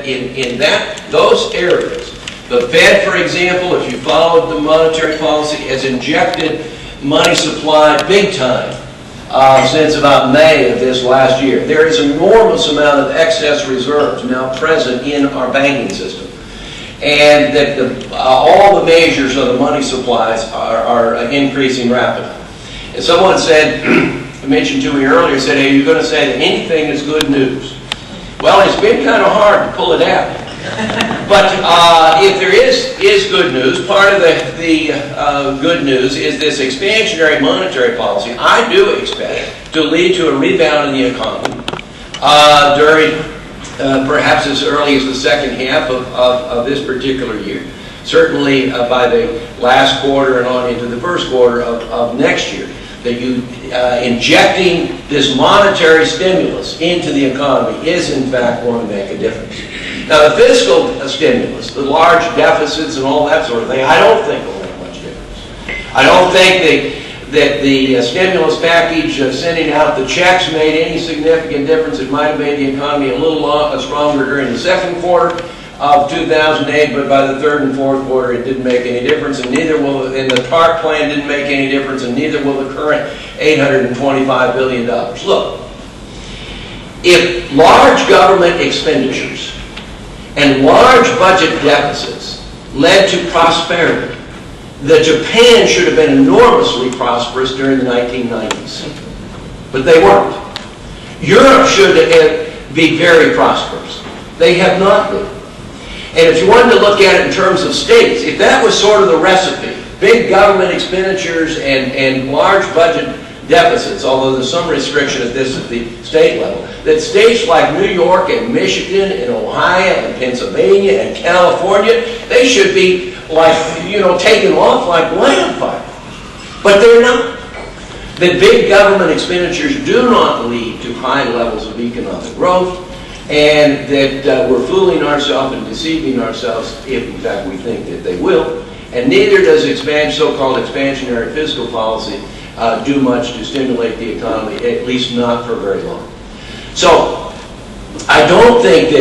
in those areas, the Fed, for example, if you followed the monetary policy, has injected money supply big time since about May of this last year. There is an enormous amount of excess reserves now present in our banking system. And that all the measures of the money supplies are increasing rapidly. And someone said, I mentioned to me earlier, said, hey, you're going to say that anything is good news. Well, it's been kind of hard to pull it out. But if there is good news, part of the good news is this expansionary monetary policy. I do expect to lead to a rebound in the economy during perhaps as early as the second half of this particular year. Certainly by the last quarter and on into the first quarter of next year, that injecting this monetary stimulus into the economy is in fact going to make a difference. Now the fiscal stimulus, the large deficits and all that sort of thing, I don't think will make much difference. I don't think that the stimulus package of sending out the checks made any significant difference. It might have made the economy a little stronger during the second quarter of 2008, but by the third and fourth quarter it didn't make any difference, and neither will, and the TARP plan didn't make any difference, and neither will the current $825 billion. Look, if large government expenditures and large budget deficits led to prosperity, Japan should have been enormously prosperous during the 1990s, but they weren't. Europe should be very prosperous. They have not been. And if you wanted to look at it in terms of states, if that was sort of the recipe, big government expenditures and large budget deficits, although there's some restriction of this at the state level, that states like New York and Michigan and Ohio and Pennsylvania and California, they should be like, you know, taken off like wildfire. But they're not. That big government expenditures do not lead to high levels of economic growth, and that we're fooling ourselves and deceiving ourselves if in fact we think that they will. And neither does so-called expansionary fiscal policy do much to stimulate the economy, at least not for very long. So I don't think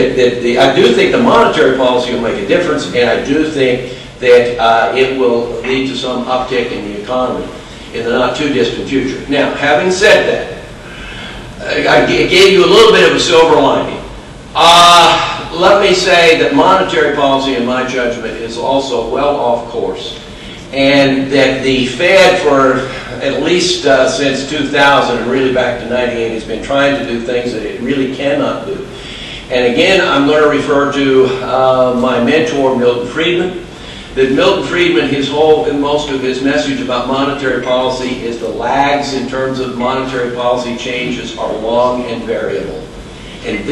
I do think the monetary policy will make a difference, and I do think that it will lead to some uptick in the economy in the not too distant future. Now, having said that, I gave you a little bit of a silver lining. Let me say that monetary policy, in my judgment, is also well off course, and that the Fed, for at least since 2000 and really back to 98, has been trying to do things that it really cannot do. And again, I'm going to refer to my mentor, Milton Friedman. That Milton Friedman, most of his message about monetary policy is the lags in terms of monetary policy changes are long and variable. And